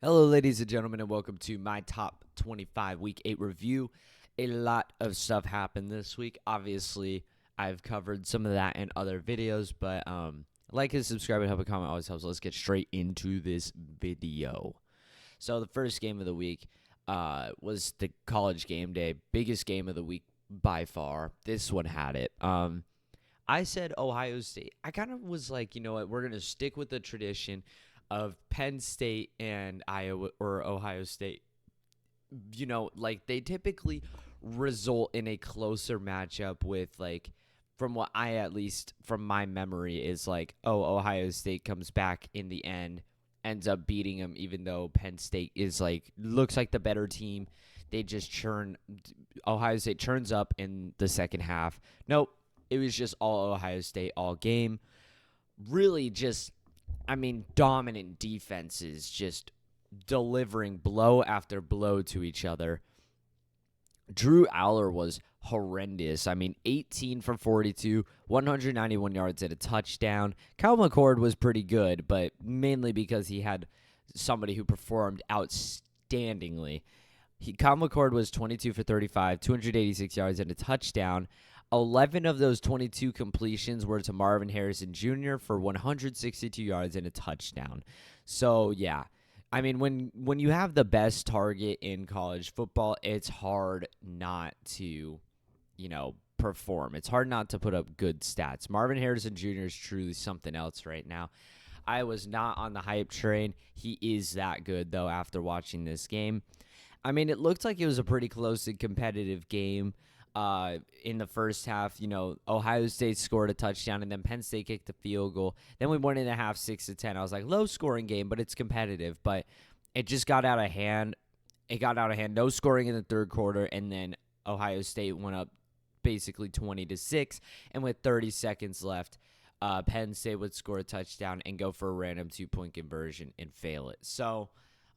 Hello, ladies and gentlemen, and welcome to my top 25 week 8 review. A lot of stuff happened this week. Obviously, I've covered some of that in other videos, but like and subscribe and help a comment always helps. Let's get straight into this video. So, the first game of the week was the college game day, biggest game of the week by far. This one had it. I said Ohio State. I kind of was like, you know what, we're going to stick with the tradition of Penn State and Iowa or Ohio State. You know, like they typically result in a closer matchup with like from what I at least from my memory is like, oh, Ohio State comes back in the end, ends up beating them even though Penn State is like looks like the better team. They just churn Ohio State churns up in the second half. Nope, it was just all Ohio State all game. Really just dominant defenses just delivering blow after blow to each other. Drew Aller was horrendous. 18 for 42, 191 yards and a touchdown. Kyle McCord was pretty good, but mainly because he had somebody who performed outstandingly. Kyle McCord was 22 for 35, 286 yards and a touchdown. 11 of those 22 completions were to Marvin Harrison Jr. for 162 yards and a touchdown. So, yeah. When you have the best target in college football, it's hard not to, perform. It's hard not to put up good stats. Marvin Harrison Jr. is truly something else right now. I was not on the hype train. He is that good, though, after watching this game. It looked like it was a pretty close and competitive game. In the first half, Ohio State scored a touchdown and then Penn State kicked the field goal. Then we went in a half 6-10. I was like, low scoring game, but it's competitive. But it just got out of hand. It got out of hand. No scoring in the third quarter, and then Ohio State went up basically 20-6. And with 30 seconds left, Penn State would score a touchdown and go for a random 2-point conversion and fail it. So,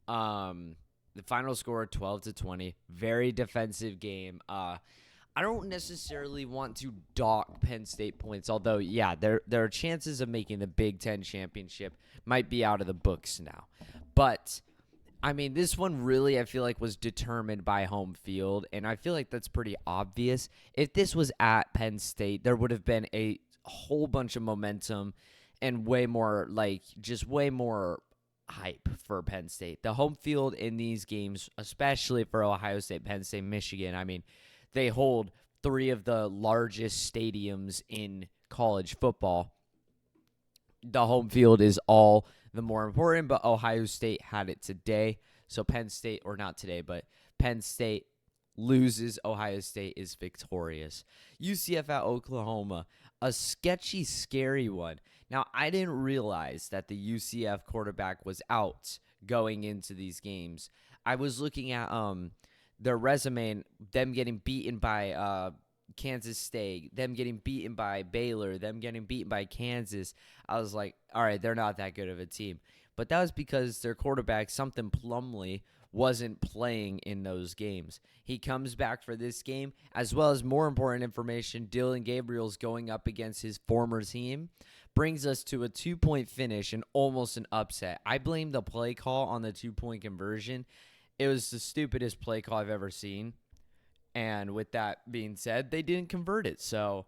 the final score 12-20. Very defensive game. I don't necessarily want to dock Penn State points, although, yeah, there are chances of making the Big Ten championship might be out of the books now. But, this one really, I feel like, was determined by home field, and I feel like that's pretty obvious. If this was at Penn State, there would have been a whole bunch of momentum and way more hype for Penn State. The home field in these games, especially for Ohio State, Penn State, Michigan, they hold three of the largest stadiums in college football. The home field is all the more important, but Ohio State had it today. So Penn State, or not today, but Penn State loses, Ohio State is victorious. UCF at Oklahoma, a sketchy, scary one. Now, I didn't realize that the UCF quarterback was out going into these games. I was looking at their resume and them getting beaten by Kansas State, them getting beaten by Baylor, them getting beaten by Kansas. I was like, all right, they're not that good of a team. But that was because their quarterback, something Plumlee, wasn't playing in those games. He comes back for this game, as well as more important information, Dillon Gabriel's going up against his former team, brings us to a 2-point finish and almost an upset. I blame the play call on the 2-point conversion. It was the stupidest play call I've ever seen. And with that being said, they didn't convert it. So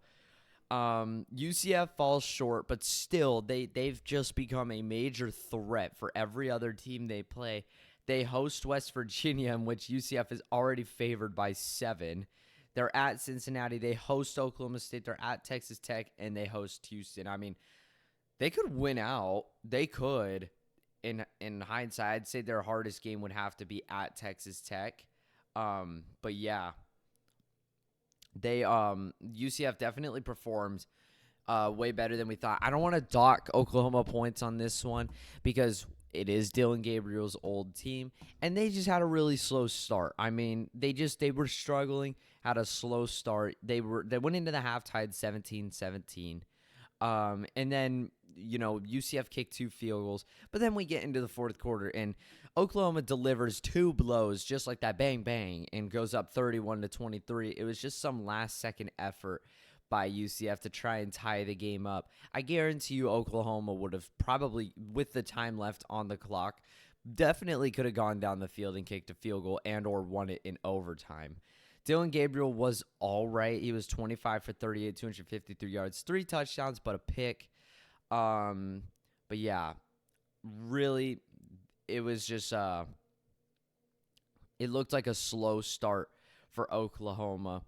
UCF falls short, but still they've just become a major threat for every other team they play. They host West Virginia, in which UCF is already favored by 7. They're at Cincinnati. They host Oklahoma State. They're at Texas Tech, and they host Houston. They could win out. They could. In hindsight, I'd say their hardest game would have to be at Texas Tech. But yeah, they UCF definitely performs way better than we thought. I don't want to dock Oklahoma points on this one because it is Dillon Gabriel's old team, and they just had a really slow start. They were struggling, had a slow start. They went into the half tied 17-17. And then, UCF kicked 2 field goals, but then we get into the fourth quarter and Oklahoma delivers 2 blows just like that, bang, bang, and goes up 31-23. It was just some last second effort by UCF to try and tie the game up. I guarantee you Oklahoma would have probably, with the time left on the clock, definitely could have gone down the field and kicked a field goal and or won it in overtime. Dillon Gabriel was all right. He was 25 for 38, 253 yards, 3 touchdowns, but a pick. But yeah, really, it was just it looked like a slow start for Oklahoma.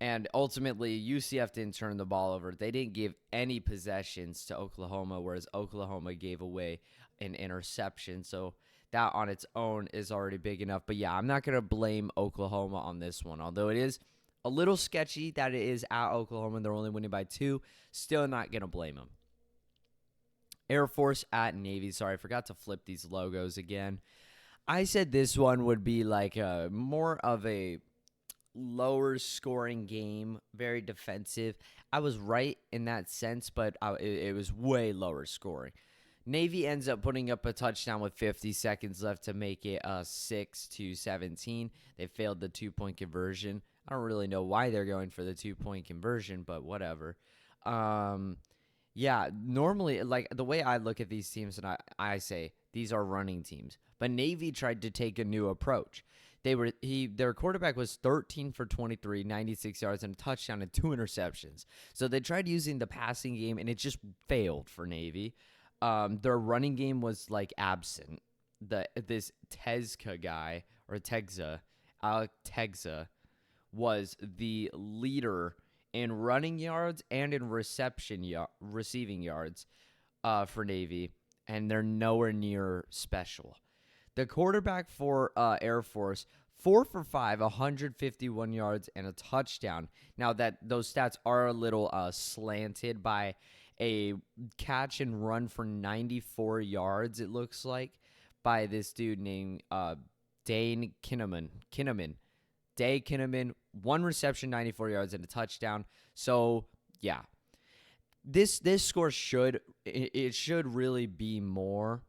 And ultimately, UCF didn't turn the ball over. They didn't give any possessions to Oklahoma, whereas Oklahoma gave away an interception. So that on its own is already big enough. But yeah, I'm not going to blame Oklahoma on this one. Although it is a little sketchy that it is at Oklahoma and they're only winning by 2, still not going to blame them. Air Force at Navy. Sorry, I forgot to flip these logos again. I said this one would be like more of a lower scoring game, very defensive. I was right in that sense, but it was way lower scoring. Navy ends up putting up a touchdown with 50 seconds left to make it 6-17. They failed the 2-point conversion. I don't really know why they're going for the 2-point conversion, but whatever. Yeah, normally, like the way I look at these teams, and I say these are running teams, but Navy tried to take a new approach. Their quarterback was 13 for 23, 96 yards, and a touchdown and 2 interceptions. So they tried using the passing game, and it just failed for Navy. Their running game was like absent. This Tezca guy, or Tegza, Alec Tegza, was the leader in running yards and in receiving yards for Navy, and they're nowhere near special. The quarterback for Air Force, 4 for 5, 151 yards, and a touchdown. Now, those stats are a little slanted by a catch and run for 94 yards, it looks like, by this dude named Dane Kinnaman. Day Kinnaman, 1 reception, 94 yards, and a touchdown. So, yeah. This score should really be more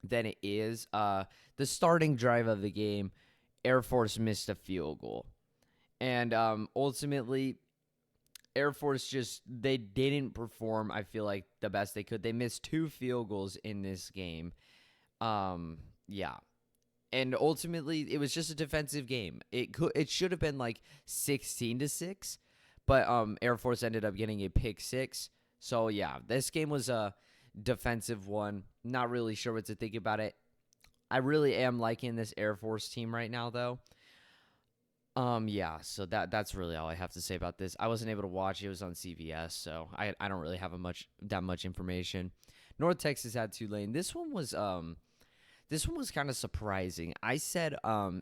than it is. The starting drive of the game, Air Force missed a field goal. And ultimately, Air Force they didn't perform, I feel like, the best they could. They missed 2 field goals in this game. Yeah. And ultimately, it was just a defensive game. It should have been like 16-6, but Air Force ended up getting a pick 6. So yeah, this game was a defensive one. Not really sure what to think about it. I really am liking this Air Force team right now, though. Yeah, so that's really all I have to say about this. I wasn't able to watch it. It was on CBS, so I don't really have that much information. North Texas had Tulane. This one was kind of surprising. I said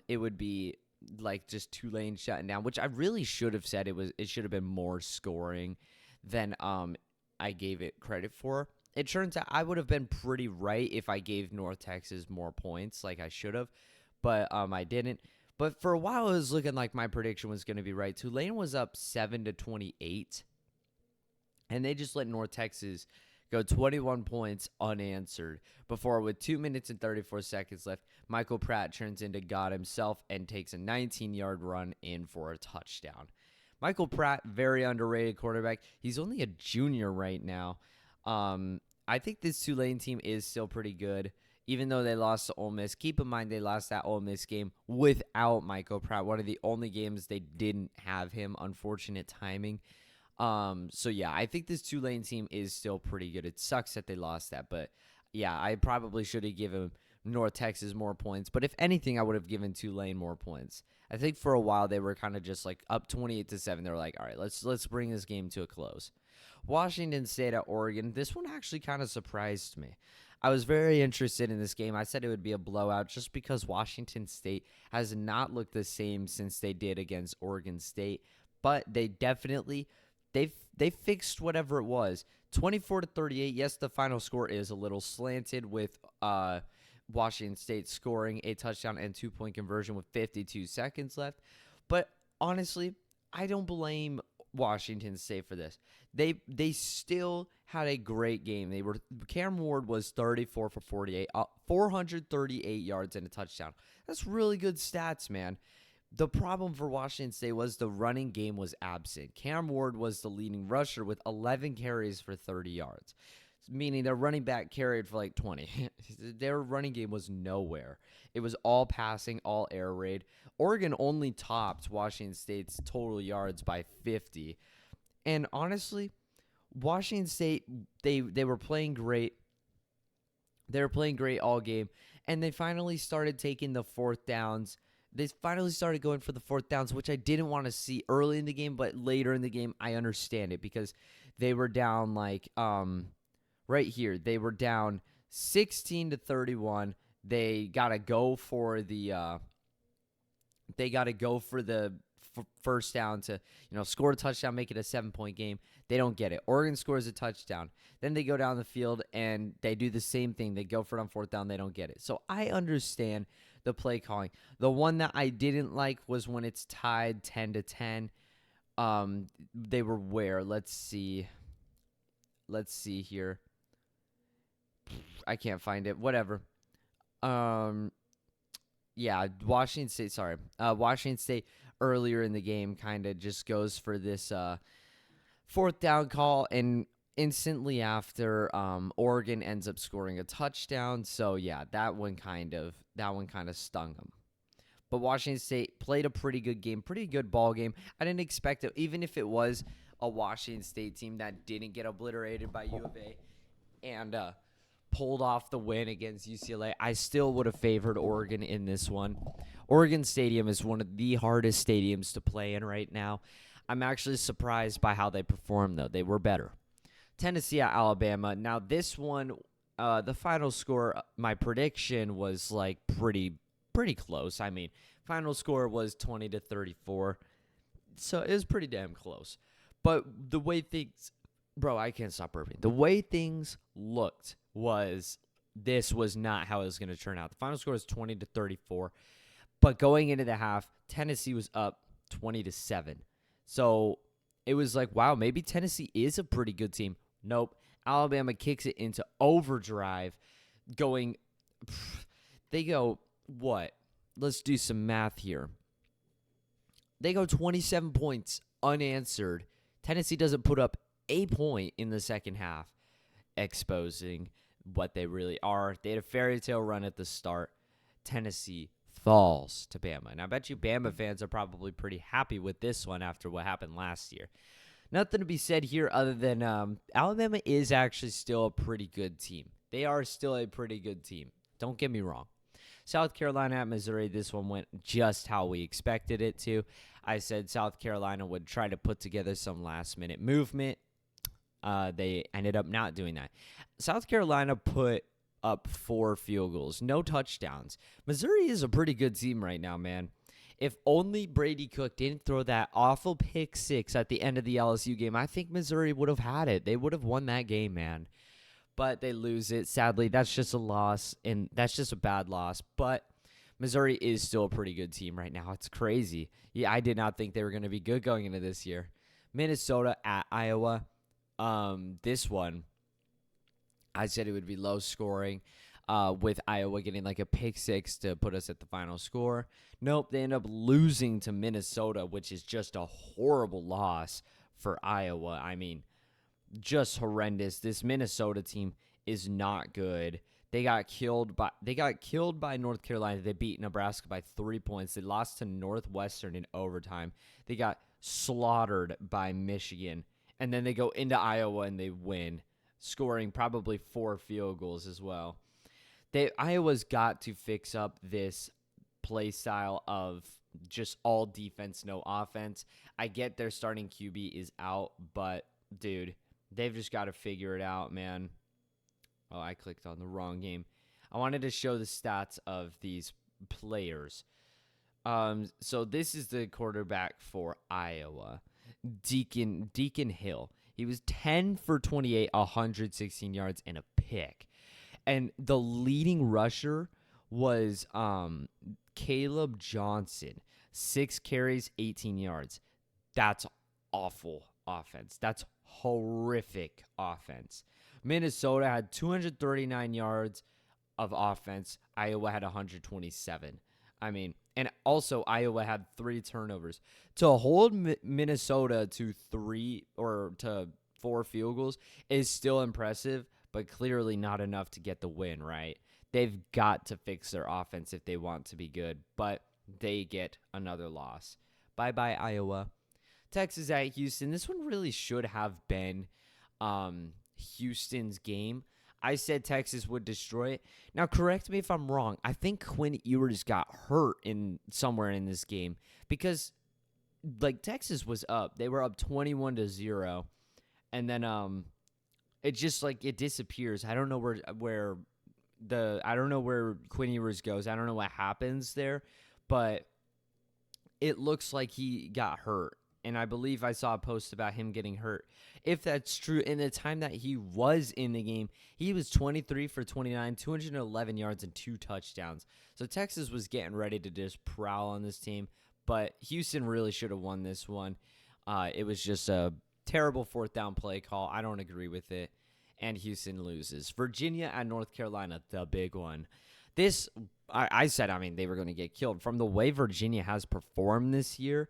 it would be like just Tulane shutting down, which I really should have said it should have been more scoring than I gave it credit for. It turns out I would have been pretty right if I gave North Texas more points like I should have, but I didn't. But for a while, it was looking like my prediction was going to be right. Tulane was up 7-28, and they just let North Texas go 21 points unanswered before, with 2 minutes and 34 seconds left, Michael Pratt turns into God himself and takes a 19-yard run in for a touchdown. Michael Pratt, very underrated quarterback. He's only a junior right now. I think this Tulane team is still pretty good. Even though they lost to Ole Miss, keep in mind they lost that Ole Miss game without Michael Pratt. One of the only games they didn't have him. Unfortunate timing. So yeah, I think this Tulane team is still pretty good. It sucks that they lost that, but yeah, I probably should have given North Texas more points. But if anything, I would have given Tulane more points. I think for a while they were kind of just like up 28-7. They were like, all right, let's bring this game to a close. Washington State at Oregon. This one actually kind of surprised me. I was very interested in this game. I said it would be a blowout just because Washington State has not looked the same since they did against Oregon State, but they definitely they fixed whatever it was. 24-38. Yes, the final score is a little slanted with Washington State scoring a touchdown and 2-point conversion with 52 seconds left. But honestly, I don't blame Washington State for this. They still had a great game. Cam Ward was 34 for 48, 438 yards and a touchdown. That's really good stats, man. The problem for Washington State was the running game was absent. Cam Ward was the leading rusher with 11 carries for 30 yards. meaning their running back carried for like 20. Their running game was nowhere. It was all passing, all air raid. Oregon only topped Washington State's total yards by 50. And honestly, Washington State, they were playing great. They were playing great all game, and they finally started taking the fourth downs. They finally started going for the fourth downs, which I didn't want to see early in the game, but later in the game, I understand it because they were down like right here. They were down 16-31. They got to go for the first down to, score a touchdown, make it a 7-point game. They don't get it. Oregon scores a touchdown. Then they go down the field and they do the same thing. They go for it on fourth down. They don't get it. So I understand the play calling. The one that I didn't like was when it's tied 10-10. They were where? Let's see here. I can't find it. Whatever. Yeah, Washington State, sorry. Washington State earlier in the game kind of just goes for this fourth down call, and instantly after, Oregon ends up scoring a touchdown. So yeah, that one kind of stung them. But Washington State played a pretty good game, pretty good ball game. I didn't expect it, even if it was a Washington State team that didn't get obliterated by U of A and pulled off the win against UCLA. I still would have favored Oregon in this one. Oregon Stadium is one of the hardest stadiums to play in right now. I'm actually surprised by how they performed, though. They were better. Tennessee at Alabama. Now, this one, the final score, my prediction was like pretty close. I mean, final score was 20-34. So it was pretty damn close. But the way things, bro, I can't stop burping. The way things looked this was not how it was going to turn out. The final score was 20-34. But going into the half, Tennessee was up 20-7. So it was like, wow, maybe Tennessee is a pretty good team. Nope. Alabama kicks it into overdrive. They go, what? Let's do some math here. They go 27 points unanswered. Tennessee doesn't put up a point in the second half, exposing what they really are. They had a fairy tale run at the start. Tennessee falls to Bama. And I bet you Bama fans are probably pretty happy with this one after what happened last year. Nothing to be said here other than Alabama is actually still a pretty good team. They are still a pretty good team. Don't get me wrong. South Carolina at Missouri, this one went just how we expected it to. I said South Carolina would try to put together some last-minute movement. They ended up not doing that. South Carolina put up 4 field goals, no touchdowns. Missouri is a pretty good team right now, man. If only Brady Cook didn't throw that awful pick 6 at the end of the LSU game, I think Missouri would have had it. They would have won that game, man. But they lose it. Sadly, that's just a loss, and that's just a bad loss. But Missouri is still a pretty good team right now. It's crazy. Yeah, I did not think they were going to be good going into this year. Minnesota at Iowa. This one, I said it would be low scoring, with Iowa getting like a pick 6 to put us at the final score. Nope, they end up losing to Minnesota, which is just a horrible loss for Iowa. I mean, just horrendous. This Minnesota team is not good. They got killed by North Carolina. They beat Nebraska by 3 points. They lost to Northwestern in overtime. They got slaughtered by Michigan. And then they go into Iowa and they win, scoring probably 4 field goals as well. Iowa's got to fix up this play style of just all defense, no offense. I get their starting QB is out, but, dude, they've just got to figure it out, man. Oh, I clicked on the wrong game. I wanted to show the stats of these players. So this is the quarterback for Iowa, Deacon Hill. He was 10 for 28, 116 yards, and a pick. And the leading rusher was Caleb Johnson, 6 carries, 18 yards. That's awful offense. That's horrific offense. Minnesota had 239 yards of offense. Iowa had 127. I mean, and also Iowa had 3 turnovers. To hold Minnesota to 4 field goals is still impressive, but clearly not enough to get the win, right? They've got to fix their offense if they want to be good, but they get another loss. Bye-bye, Iowa. Texas at Houston. This one really should have been Houston's game. I said Texas would destroy it. Now, correct me if I'm wrong. I think Quinn Ewers got hurt somewhere in this game because, Texas was up. They were up 21-0, and then it just it disappears. I don't know where Quinn Ewers goes. I don't know what happens there, but it looks like he got hurt. And I believe I saw a post about him getting hurt. If that's true, in the time that he was in the game, he was 23 for 29, 211 yards, and 2 touchdowns. So Texas was getting ready to just prowl on this team. But Houston really should have won this one. It was just a terrible 4th down play call. I don't agree with it. And Houston loses. Virginia at North Carolina, the big one. This, I said, they were going to get killed. From the way Virginia has performed this year,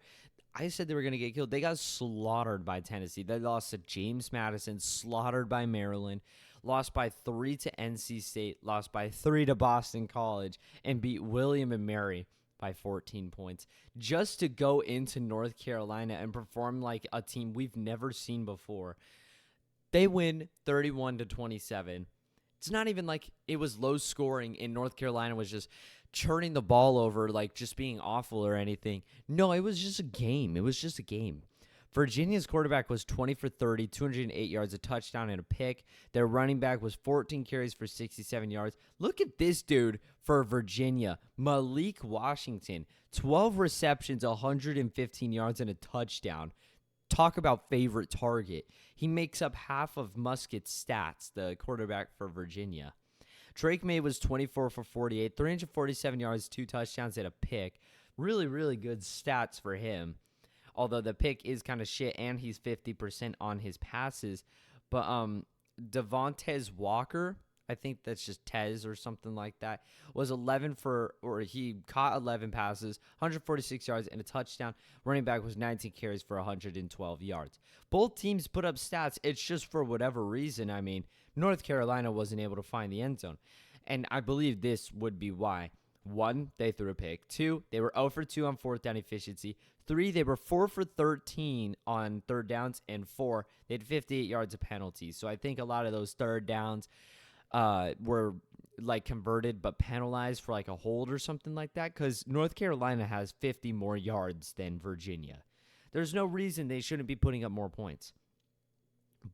I said they were going to get killed. They got slaughtered by Tennessee. They lost to James Madison, slaughtered by Maryland, lost by 3 to NC State, lost by 3 to Boston College, and beat William and Mary by 14 points. Just to go into North Carolina and perform like a team we've never seen before. They win 31-27. It's not even like it was low scoring and North Carolina was just churning the ball over, just being awful or anything. No, it was just a game. It was just a game. Virginia's quarterback was 20 for 30, 208 yards, a touchdown, and a pick. Their running back was 14 carries for 67 yards. Look at this dude for Virginia. Malik Washington, 12 receptions, 115 yards, and a touchdown. Talk about favorite target. He makes up half of Muskett's stats, the quarterback for Virginia. Drake May was 24 for 48, 347 yards, 2 touchdowns, and a pick. Really, really good stats for him. Although the pick is kind of shit, and he's 50% on his passes. But Devontae Walker, I think that's just Tez or something like that, was he caught 11 passes, 146 yards, and a touchdown. Running back was 19 carries for 112 yards. Both teams put up stats. It's just for whatever reason. North Carolina wasn't able to find the end zone. And I believe this would be why. 1, they threw a pick. 2, they were 0 for 2 on 4th down efficiency. 3, they were 4 for 13 on 3rd downs. And 4, they had 58 yards of penalties. So I think a lot of those 3rd downs were converted but penalized for a hold or something like that, because North Carolina has 50 more yards than Virginia. There's no reason they shouldn't be putting up more points.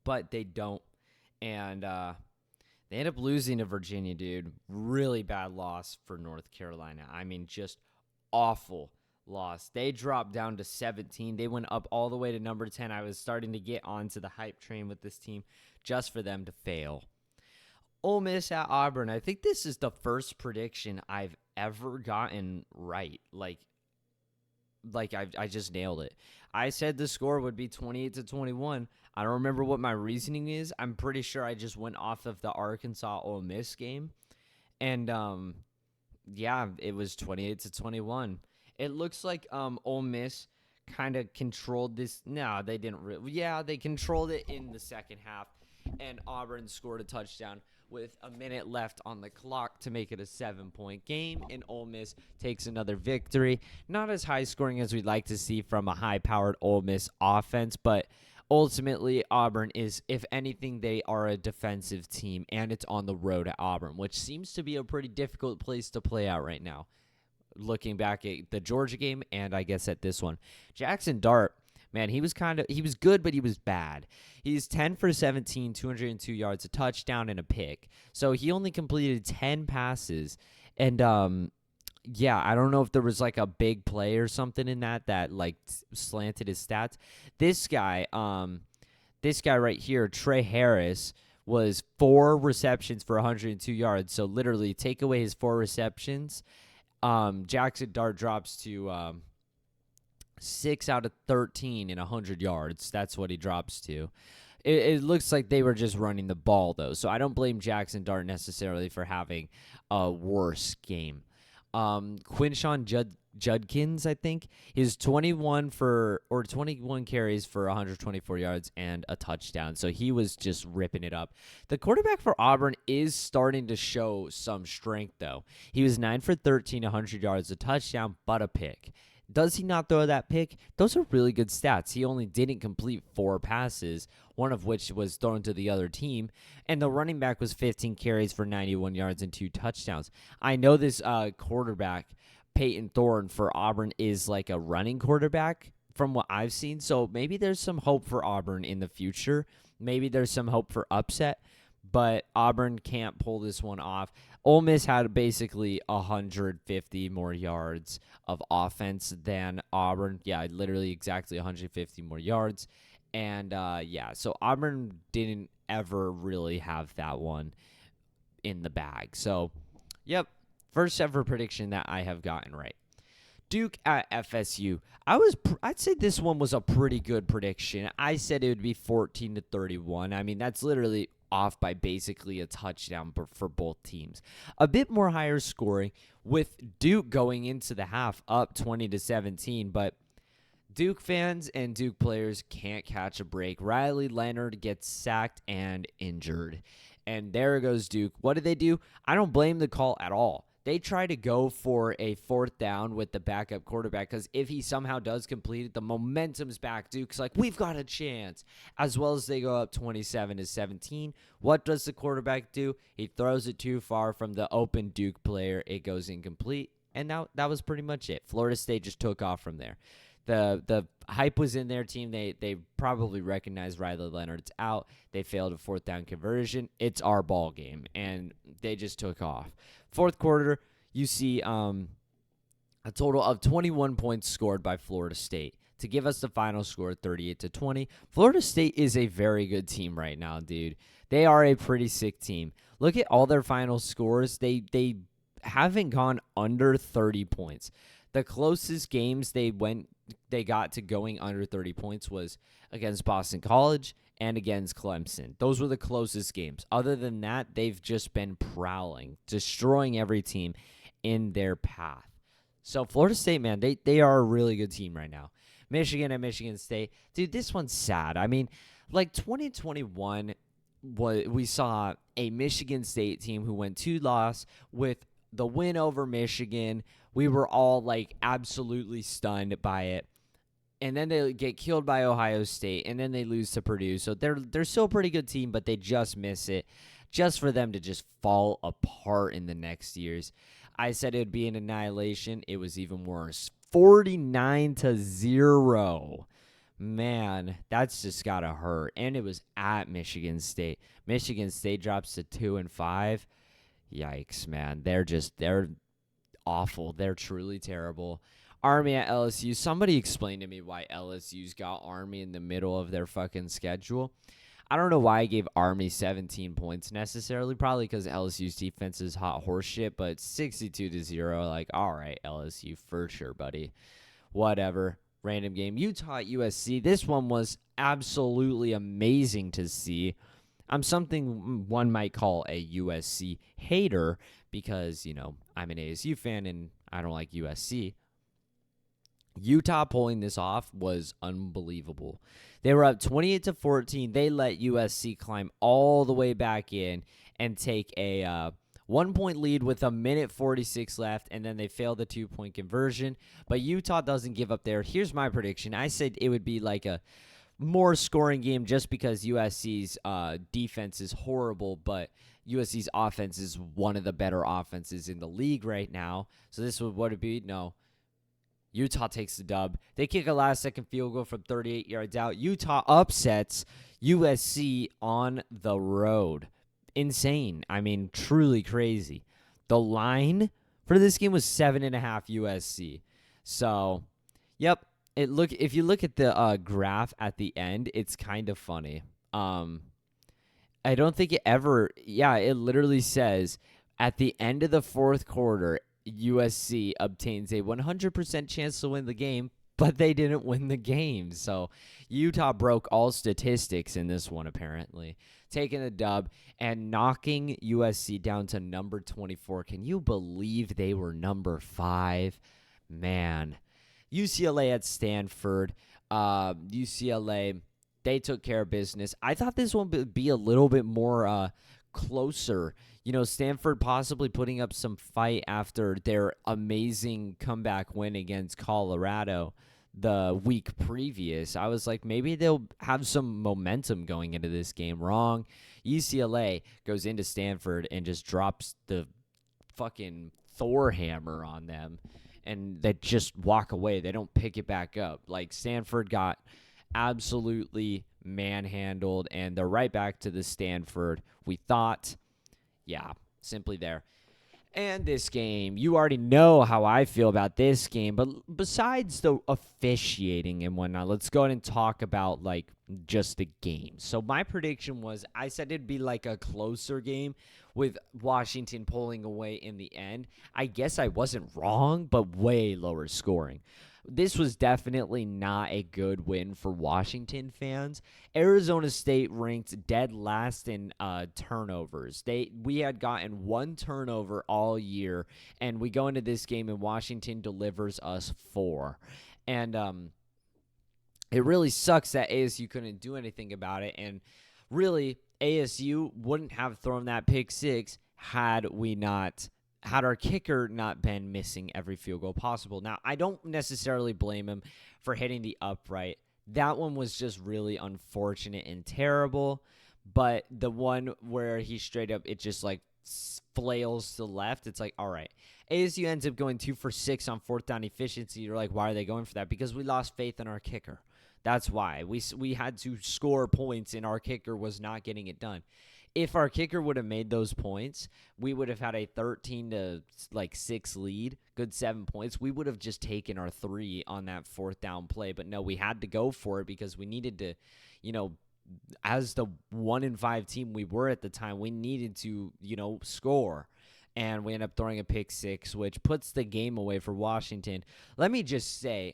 But they don't. And they end up losing to Virginia, dude. Really bad loss for North Carolina. Just awful loss. They dropped down to 17. They went up all the way to number 10. I was starting to get onto the hype train with this team just for them to fail. Ole Miss at Auburn. I think this is the first prediction I've ever gotten right. I just nailed it. I said the score would be 28-21. I don't remember what my reasoning is. I'm pretty sure I just went off of the Arkansas Ole Miss game. And it was 28-21. It looks like Ole Miss kind of controlled this. No, they didn't really. Yeah, they controlled it in the second half. And Auburn scored a touchdown with a minute left on the clock to make it a 7-point game, and Ole Miss takes another victory. Not as high scoring as we'd like to see from a high-powered Ole Miss offense, but ultimately Auburn is, if anything, they are a defensive team, and it's on the road at Auburn, which seems to be a pretty difficult place to play out right now. Looking back at the Georgia game, and I guess at this one. Jackson Dart, man, he was good, but he was bad. He's 10 for 17, 202 yards, a touchdown, and a pick. So he only completed 10 passes. And, I don't know if there was a big play or something in that slanted his stats. This guy right here, Trey Harris, was 4 receptions for 102 yards. So literally take away his 4 receptions. Jackson Dart drops to 6 out of 13 in 100 yards. That's what he drops to. It looks like they were just running the ball, though. So I don't blame Jackson Dart necessarily for having a worse game. Quinshon Judkins, I think. He was 21 carries for 124 yards and a touchdown. So he was just ripping it up. The quarterback for Auburn is starting to show some strength, though. He was 9 for 13, 100 yards, a touchdown, but a pick. Does he not throw that pick? Those are really good stats. He only didn't complete 4 passes, one of which was thrown to the other team, and the running back was 15 carries for 91 yards and 2 touchdowns. I know this quarterback, Peyton Thorne for Auburn, is like a running quarterback from what I've seen, so maybe there's some hope for Auburn in the future. Maybe there's some hope for upset, but Auburn can't pull this one off. Ole Miss had basically 150 more yards of offense than Auburn. Yeah, literally exactly 150 more yards. And, so Auburn didn't ever really have that one in the bag. So, yep, first ever prediction that I have gotten right. Duke at FSU. I'd say this one was a pretty good prediction. I said it would be 14-31. I mean, that's literally off by basically a touchdown for both teams. A bit more higher scoring with Duke going into the half up 20-17, but Duke fans and Duke players can't catch a break. Riley Leonard gets sacked and injured. And there goes Duke. What do? I don't blame the call at all. They try to go for a 4th down with the backup quarterback because if he somehow does complete it, the momentum's back. Duke's like, we've got a chance. As well as they go up 27-17. What does the quarterback do? He throws it too far from the open Duke player. It goes incomplete. And now that was pretty much it. Florida State just took off from there. The hype was in their team. They probably recognized Riley Leonard's out. They failed a 4th down conversion. It's our ball game, and they just took off. 4th quarter, you see a total of 21 points scored by Florida State to give us the final score 38-20. Florida State is a very good team right now, dude. They are a pretty sick team. Look at all their final scores. They haven't gone under 30 points. The closest games they got to going under 30 points was against Boston College and against Clemson. Those were the closest games. Other than that, they've just been prowling, destroying every team in their path. So Florida State, man, they are a really good team right now. Michigan and Michigan State. Dude, this one's sad. I mean, like 2021, we saw a Michigan State team who went 2-loss with the win over Michigan. We were all like absolutely stunned by it. And then they get killed by Ohio State, and then they lose to Purdue. So they're still a pretty good team, but they just miss it. Just for them to just fall apart in the next years. I said it would be an annihilation. It was even worse. 49-0. Man, that's just got to hurt. And it was at Michigan State. Michigan State drops to 2-5. Yikes, man. They're awful. They're truly terrible. Army at LSU. Somebody explain to me why LSU's got Army in the middle of their fucking schedule. I don't know why I gave Army 17 points necessarily. Probably because LSU's defense is hot horse shit, but 62-0. Like, all right, LSU for sure, buddy. Whatever. Random game. Utah at USC. This one was absolutely amazing to see. I'm something one might call a USC hater because, I'm an ASU fan and I don't like USC. Utah pulling this off was unbelievable. They were up 28-14. They let USC climb all the way back in and take a 1-point lead with 1:46 left, and then they failed the 2-point conversion. But Utah doesn't give up there. Here's my prediction. I said it would be like a more scoring game just because USC's defense is horrible, but USC's offense is one of the better offenses in the league right now. So this would it be? No. Utah takes the dub. They kick a last-second field goal from 38 yards out. Utah upsets USC on the road. Insane. I mean, truly crazy. The line for this game was 7.5 USC. So, yep. If you look at the graph at the end, it's kind of funny. I don't think it ever. Yeah, it literally says at the end of the 4th quarter, USC obtains a 100% chance to win the game, but they didn't win the game. So Utah broke all statistics in this one, apparently. Taking the dub and knocking USC down to number 24. Can you believe they were number 5? man. UCLA at Stanford. UCLA, they took care of business. I thought this one would be a little bit more closer. Stanford possibly putting up some fight after their amazing comeback win against Colorado the week previous. I was like, maybe they'll have some momentum going into this game. Wrong. UCLA goes into Stanford and just drops the fucking Thor hammer on them, and they just walk away. They don't pick it back up. Like, Stanford got absolutely manhandled, and they're right back to the Stanford we thought. Yeah, simply there. And this game, you already know how I feel about this game, but besides the officiating and whatnot, let's go ahead and talk about, just the game. So my prediction was, I said it'd be like a closer game with Washington pulling away in the end. I guess I wasn't wrong, but way lower scoring. This was definitely not a good win for Washington fans. Arizona State ranked dead last in turnovers. We had gotten 1 turnover all year, and we go into this game and Washington delivers us 4. And it really sucks that ASU couldn't do anything about it. And really, ASU wouldn't have thrown that pick 6 had our kicker not been missing every field goal possible. Now, I don't necessarily blame him for hitting the upright. That one was just really unfortunate and terrible. But the one where he straight up, it just flails to the left, it's like, all right. ASU ends up going 2 for 6 on 4th down efficiency. You're like, why are they going for that? Because we lost faith in our kicker. That's why. We had to score points, and our kicker was not getting it done. If our kicker would have made those points, we would have had a 13-6 lead, good 7 points. We would have just taken our 3 on that 4th down play. But no, we had to go for it because we needed to, as the 1-5 team we were at the time, we needed to, score. And we end up throwing a pick 6, which puts the game away for Washington. Let me just say,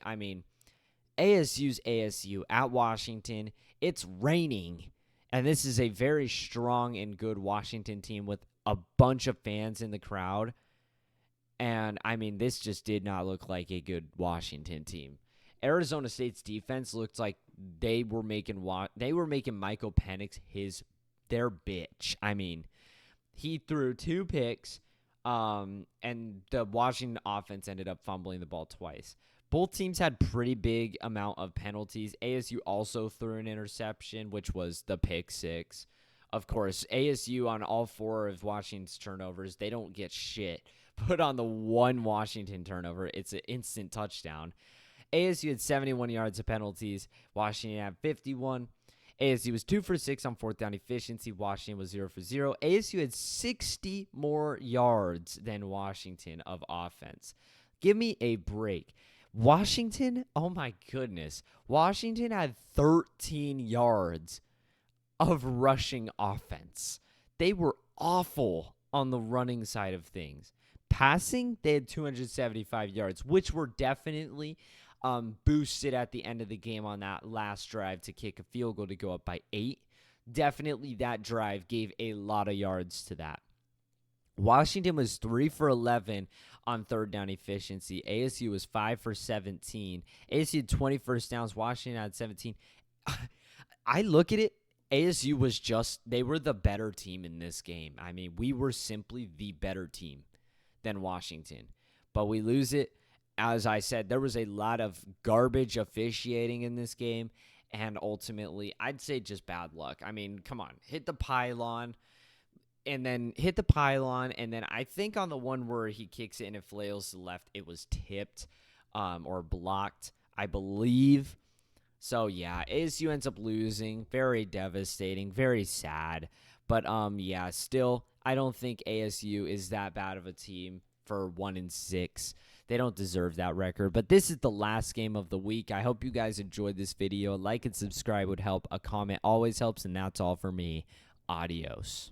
ASU's ASU at Washington. It's raining. And this is a very strong and good Washington team with a bunch of fans in the crowd. And, this just did not look like a good Washington team. Arizona State's defense looked like they were making Michael Penix their bitch. He threw 2 picks, and the Washington offense ended up fumbling the ball twice. Both teams had pretty big amount of penalties. ASU also threw an interception, which was the pick 6. Of course, ASU on all 4 of Washington's turnovers, they don't get shit. But on the one Washington turnover, it's an instant touchdown. ASU had 71 yards of penalties. Washington had 51. ASU was 2 for 6 on 4th down efficiency. Washington was 0 for 0. ASU had 60 more yards than Washington of offense. Give me a break. Washington, oh my goodness. Washington had 13 yards of rushing offense. They were awful on the running side of things. Passing, they had 275 yards, which were definitely boosted at the end of the game on that last drive to kick a field goal to go up by 8. Definitely that drive gave a lot of yards to that. Washington was 3 for 11 on 3rd down efficiency. ASU was 5 for 17. ASU had 20 first downs. Washington had 17. I look at it, ASU was they were the better team in this game. We were simply the better team than Washington. But we lose it. As I said, there was a lot of garbage officiating in this game. And ultimately, I'd say just bad luck. Come on. Hit the pylon. And then I think on the one where he kicks it and it flails to the left, it was tipped or blocked, I believe. So, yeah, ASU ends up losing. Very devastating, very sad. But, still, I don't think ASU is that bad of a team for 1-6. They don't deserve that record. But this is the last game of the week. I hope you guys enjoyed this video. Like and subscribe would help. A comment always helps, and that's all for me. Adios.